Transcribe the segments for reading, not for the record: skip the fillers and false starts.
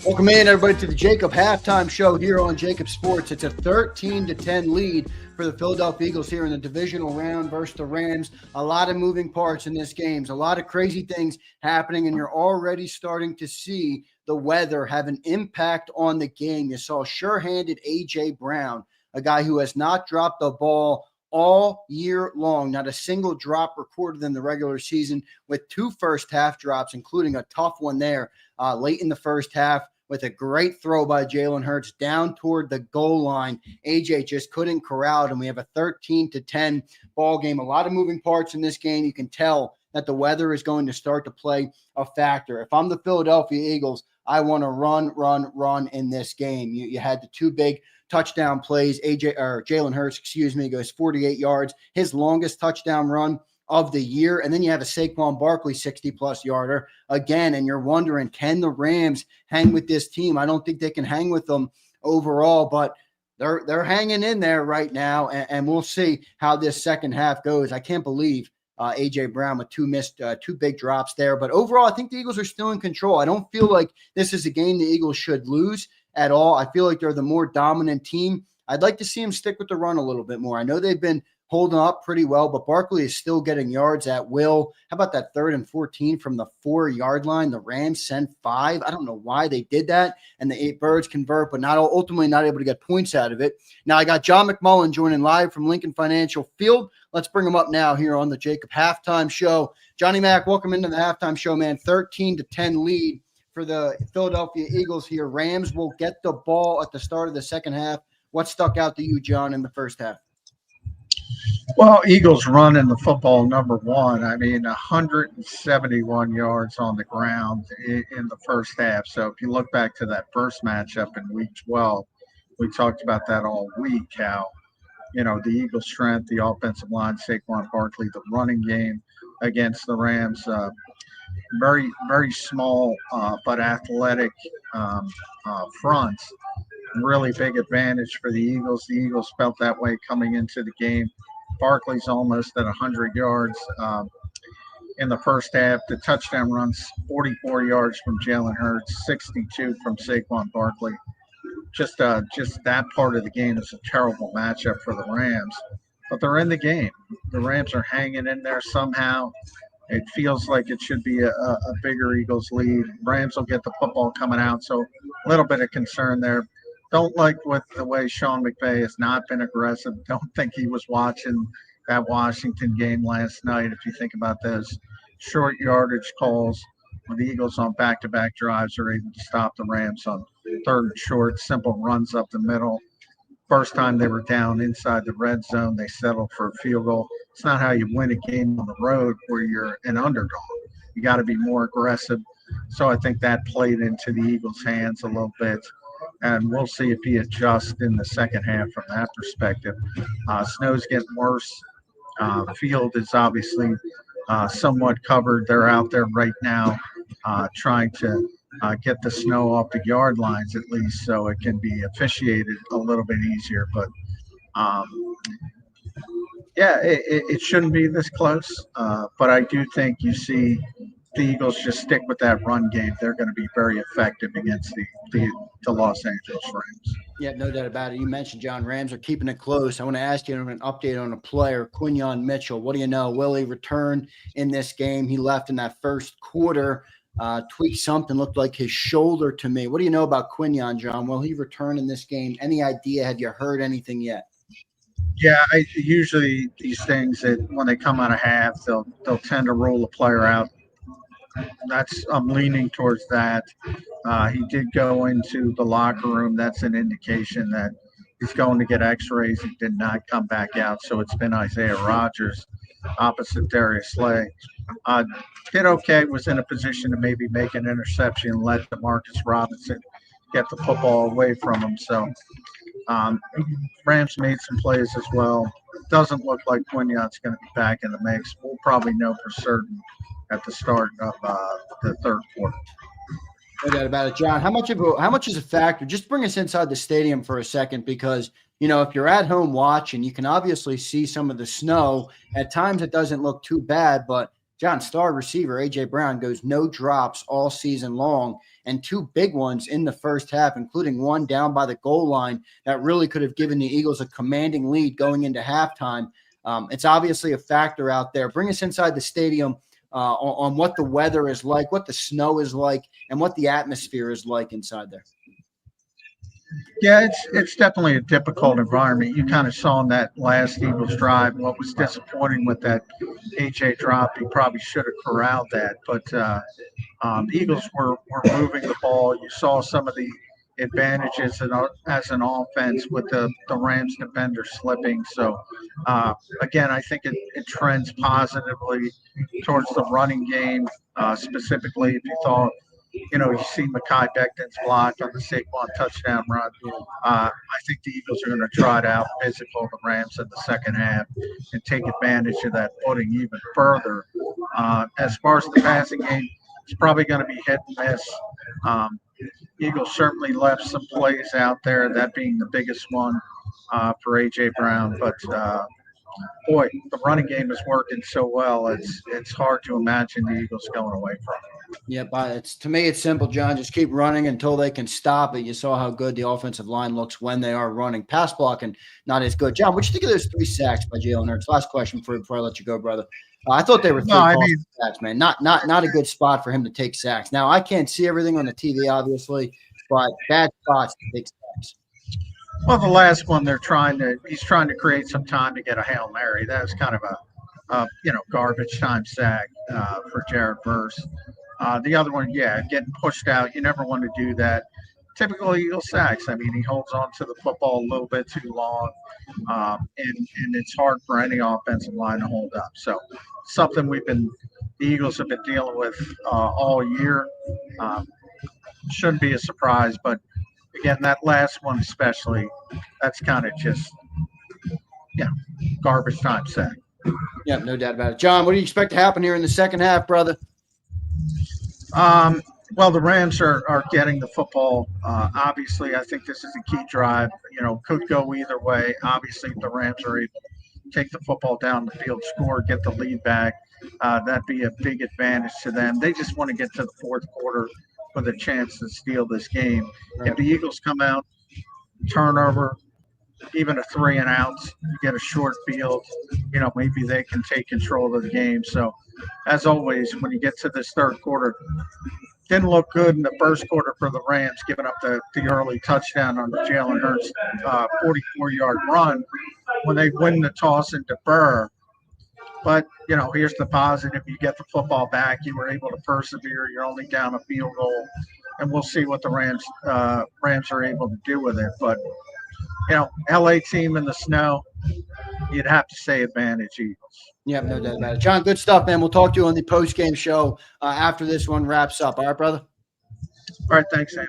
Welcome in, everybody, to the JAKIB Halftime Show here on JAKIB Sports. It's a 13-10 lead for the Philadelphia Eagles here in the Divisional Round versus the Rams. A lot of moving parts in this game. A lot of crazy things happening, and you're already starting to see the weather have an impact on the game. You saw sure-handed A.J. Brown, a guy who has not dropped the ball all year long, not a single drop recorded in the regular season, with 2 first-half drops, including a tough one there late in the first half, with a great throw by Jalen Hurts down toward the goal line. AJ just couldn't corral it, and we have a 13-10 ball game. A lot of moving parts in this game. You can tell that the weather is going to start to play a factor. If I'm the Philadelphia Eagles, I want to run in this game. You had the 2 big touchdown plays. Jalen Hurts, goes 48 yards, his longest touchdown run of the year. And then you have a Saquon Barkley 60-plus yarder again, and you're wondering, can the Rams hang with this team? I don't think they can hang with them overall, but they're hanging in there right now, and we'll see how this second half goes. I can't believe A.J. Brown with 2 big drops there. But overall, I think the Eagles are still in control. I don't feel like this is a game the Eagles should lose at all. I feel like they're the more dominant team. I'd like to see them stick with the run a little bit more. I know they've been holding up pretty well, but Barkley is still getting yards at will. How about that 3rd and 14 from the 4-yard line? The Rams sent 5. I don't know why they did that, and the 8 Birds convert, but ultimately not able to get points out of it. Now I got John McMullen joining live from Lincoln Financial Field. Let's bring him up now here on the JAKIB Halftime Show. Johnny Mac, welcome into the Halftime Show, man. 13-10 lead for the Philadelphia Eagles here. Rams will get the ball at the start of the second half. What stuck out to you, John, in the first half? Well, Eagles running the football, number one. I mean, 171 yards on the ground in the first half. So if you look back to that first matchup in Week 12, we talked about that all week, how, the Eagles' strength, the offensive line, Saquon Barkley, the running game against the Rams, very, very small but athletic fronts. Really big advantage for the Eagles. The Eagles felt that way coming into the game. Barkley's almost at 100 yards in the first half. The touchdown runs 44 yards from Jalen Hurts, 62 from Saquon Barkley. Just that part of the game is a terrible matchup for the Rams, but they're in the game. The Rams are hanging in there somehow. It feels like it should be a bigger Eagles lead. Rams will get the football coming out, so a little bit of concern there. Don't like the way Sean McVay has not been aggressive. Don't think he was watching that Washington game last night. If you think about those short yardage calls, when the Eagles on back-to-back drives are able to stop the Rams on 3rd and short, simple runs up the middle. First time they were down inside the red zone, they settled for a field goal. It's not how you win a game on the road where you're an underdog. You got to be more aggressive. So I think that played into the Eagles' hands a little bit. And we'll see if he adjusts in the second half from that perspective. Snow's getting worse. Field is obviously somewhat covered. They're out there right now trying to get the snow off the yard lines at least, so it can be officiated a little bit easier. But, it shouldn't be this close. But I do think you see the Eagles just stick with that run game. They're going to be very effective against the Los Angeles Rams. Yeah, no doubt about it. You mentioned, John, Rams are keeping it close. I want to ask you an update on a player, Quinyon Mitchell. What do you know? Will he return in this game? He left in that first quarter, tweaked something, looked like his shoulder to me. What do you know about Quinyon, John? Will he return in this game? Any idea? Have you heard anything yet? Yeah, usually these things, that when they come out of half, they'll tend to roll a player out. I'm leaning towards that. He did go into the locker room. That's an indication that he's going to get x-rays. He did not come back out. So it's been Isaiah Rodgers opposite Darius Slay. Did okay, was in a position to maybe make an interception, let DeMarcus Robinson get the football away from them. So Rams made some plays as well. Doesn't look like Quignon's going to be back in the mix. We'll probably know for certain at the start of the third quarter. No doubt about it, John. How much is a factor? Just bring us inside the stadium for a second, because if you're at home watching, you can obviously see some of the snow. At times, it doesn't look too bad, but John, star receiver A.J. Brown goes no drops all season long, and two big ones in the first half, including one down by the goal line that really could have given the Eagles a commanding lead going into halftime. It's obviously a factor out there. Bring us inside the stadium on what the weather is like, what the snow is like, and what the atmosphere is like inside there. Yeah, it's definitely a difficult environment. You kind of saw in that last Eagles drive what was disappointing with that AJ drop. He probably should have corralled that, but the Eagles were moving the ball. You saw some of the advantages as an offense with the Rams defender slipping. So again, I think it trends positively towards the running game, specifically if you thought. You see Mekhi Becton's block on the Saquon touchdown run. I think the Eagles are going to try to out physical the Rams in the second half and take advantage of that footing even further. As far as the passing game, it's probably going to be hit and miss. Eagles certainly left some plays out there, that being the biggest one for A.J. Brown. But, boy, the running game is working so well, it's hard to imagine the Eagles going away from it. Yeah, but to me, it's simple, John. Just keep running until they can stop it. You saw how good the offensive line looks when they are running. Pass blocking, not as good. John, what do you think of those 3 sacks by Jalen Hurts? Last question for you before I let you go, brother. I thought they were 3 sacks, man. Not a good spot for him to take sacks. Now, I can't see everything on the TV, obviously, but bad spots to take sacks. Well, the last one he's trying to create some time to get a Hail Mary. That was kind of a garbage time sack for Jared Verse. The other one, getting pushed out. You never want to do that. Typical Eagle sacks. I mean, he holds on to the football a little bit too long, and it's hard for any offensive line to hold up. So something the Eagles have been dealing with all year. Shouldn't be a surprise, but again, that last one especially, that's kind of just, garbage time sack. Yeah, no doubt about it. John, what do you expect to happen here in the second half, brother? Well, the Rams are getting the football. Obviously, I think this is a key drive. Could go either way. Obviously, if the Rams are able to take the football down the field, score, get the lead back, that'd be a big advantage to them. They just want to get to the fourth quarter with a chance to steal this game. Right. If the Eagles come out, turnover, even a 3 and outs, you get a short field, maybe they can take control of the game. So, as always, when you get to this third quarter, didn't look good in the first quarter for the Rams, giving up the early touchdown on the Jalen Hurts 44-yard run when they win the toss and defer. But, here's the positive. You get the football back. You were able to persevere. You're only down a field goal. And we'll see what the Rams are able to do with it. But, LA team in the snow, you'd have to say advantage Eagles. Yep, no doubt about it. John, good stuff, man. We'll talk to you on the post-game show after this one wraps up. All right, brother? All right, thanks, Sam.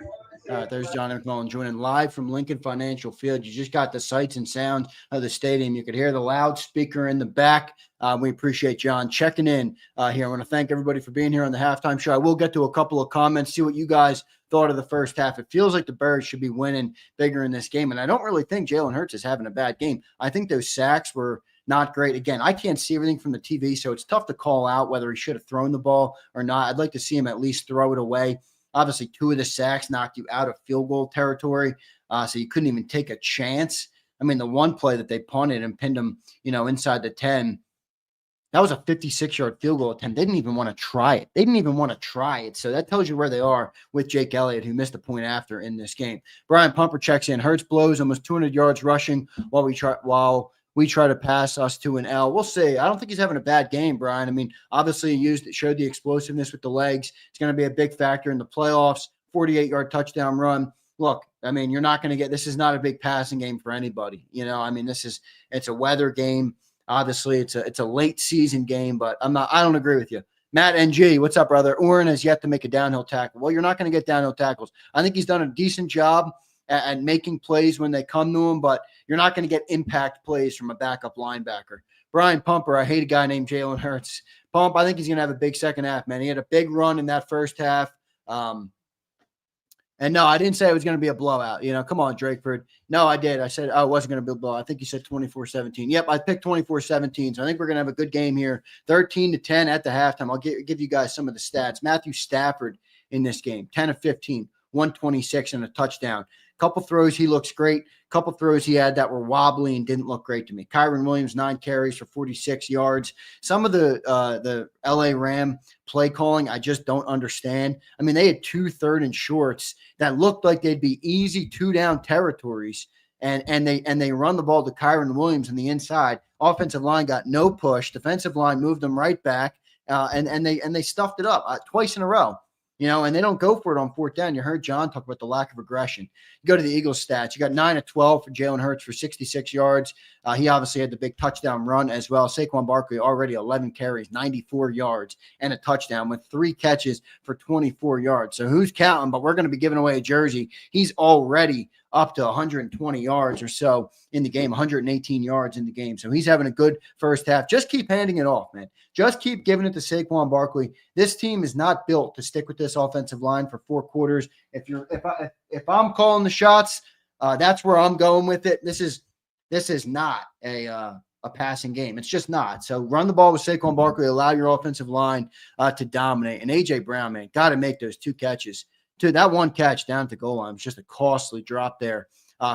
All right, there's John McMullen joining live from Lincoln Financial Field. You just got the sights and sounds of the stadium. You could hear the loudspeaker in the back. We appreciate John checking in here. I want to thank everybody for being here on the halftime show. I will get to a couple of comments, see what you guys thought of the first half. It feels like the Birds should be winning bigger in this game, and I don't really think Jalen Hurts is having a bad game. I think those sacks were not great. Again, I can't see everything from the TV, so it's tough to call out whether he should have thrown the ball or not. I'd like to see him at least throw it away. Obviously, 2 of the sacks knocked you out of field goal territory, so you couldn't even take a chance. I mean, the one play that they punted and pinned him, inside the 10, that was a 56-yard field goal attempt. They didn't even want to try it. So that tells you where they are with Jake Elliott, who missed a point after in this game. Brian Pumper checks in. Hurts blows almost 200 yards rushing while we try to pass us to an L. We'll see. I don't think he's having a bad game, Brian. I mean, obviously he showed the explosiveness with the legs. It's going to be a big factor in the playoffs. 48-yard touchdown run. Look, I mean, you're not going to get – this is not a big passing game for anybody. I mean, it's a weather game. Obviously, it's a late season game, but I don't agree with you. Matt NG, what's up, brother? Oren has yet to make a downhill tackle. Well, you're not going to get downhill tackles. I think he's done a decent job at making plays when they come to him, but you're not going to get impact plays from a backup linebacker. Brian Pumper, I hate a guy named Jalen Hurts. Pump, I think he's going to have a big second half, man. He had a big run in that first half. And no, I didn't say it was going to be a blowout. Come on, Drakeford. No, I did. I said, it wasn't going to be a blowout. I think you said 24-17. Yep, I picked 24-17. So I think we're going to have a good game here. 13-10 at the halftime. I'll give you guys some of the stats. Matthew Stafford in this game, 10 of 15, 126 and a touchdown. Couple throws, he looks great. Couple throws he had that were wobbly and didn't look great to me. Kyron Williams, 9 carries for 46 yards. Some of the LA Ram play calling, I just don't understand. I mean, they had 2 third and shorts that looked like they'd be easy 2-down territories, and they run the ball to Kyron Williams in the inside. Offensive line got no push. Defensive line moved them right back, and they stuffed it up twice in a row. And they don't go for it on 4th down. You heard John talk about the lack of aggression. You go to the Eagles stats. You got 9 of 12 for Jalen Hurts for 66 yards. He obviously had the big touchdown run as well. Saquon Barkley already 11 carries, 94 yards, and a touchdown with 3 catches for 24 yards. So who's counting? But we're going to be giving away a jersey. He's already up to 120 yards or so in the game, 118 yards in the game. So he's having a good first half. Just keep handing it off, man. Just keep giving it to Saquon Barkley. This team is not built to stick with this offensive line for 4 quarters. If I'm calling the shots, that's where I'm going with it. This is not a passing game. It's just not. So run the ball with Saquon Barkley, allow your offensive line to dominate. And A.J. Brown, man, got to make those 2 catches. Dude, that 1 catch down at the goal line was just a costly drop there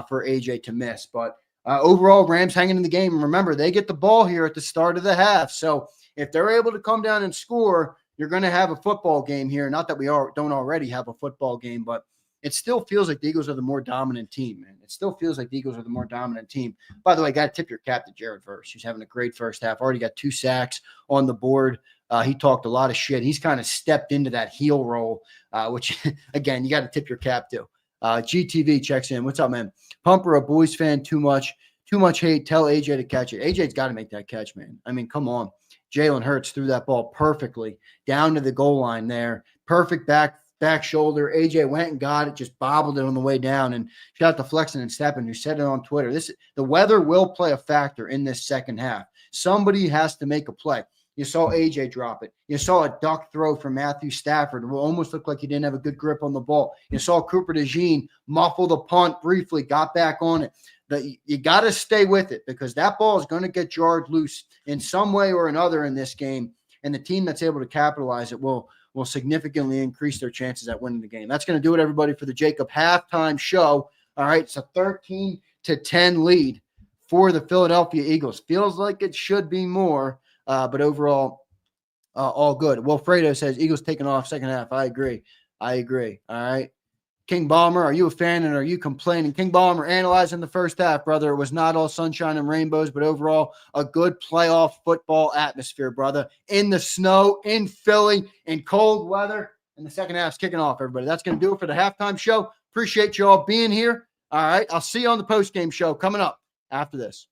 for A.J. to miss. But overall, Rams hanging in the game. And remember, they get the ball here at the start of the half. So if they're able to come down and score, you're going to have a football game here. Not that we don't already have a football game, but it still feels like the Eagles are the more dominant team, man. It still feels like the Eagles are the more dominant team. By the way, got to tip your cap to Jared Verse. He's having a great first half. Already got 2 sacks on the board. He talked a lot of shit. He's kind of stepped into that heel role, which, again, you got to tip your cap to. GTV checks in. What's up, man? Pumper, a Boys fan, too much hate. Tell AJ to catch it. AJ's got to make that catch, man. I mean, come on. Jalen Hurts threw that ball perfectly down to the goal line there. Perfect back shoulder. AJ went and got it, just bobbled it on the way down. And shout out to Flexen and Steppen, who said it on Twitter. The weather will play a factor in this second half. Somebody has to make a play. You saw AJ drop it. You saw a duck throw from Matthew Stafford. It almost looked like he didn't have a good grip on the ball. You saw Cooper DeJean muffle the punt briefly, got back on it. You got to stay with it because that ball is going to get jarred loose in some way or another in this game. And the team that's able to capitalize it will significantly increase their chances at winning the game. That's going to do it, everybody, for the JAKIB Halftime Show. All right, it's a 13-10 lead for the Philadelphia Eagles. Feels like it should be more, but overall, all good. Wilfredo says Eagles taking off second half. I agree. All right. King Bomber, are you a fan and are you complaining? King Bomber analyzing the first half, brother. It was not all sunshine and rainbows, but overall a good playoff football atmosphere, brother. In the snow, in Philly, in cold weather, and the second half's kicking off, everybody. That's going to do it for the halftime show. Appreciate you all being here. All right, I'll see you on the postgame show coming up after this.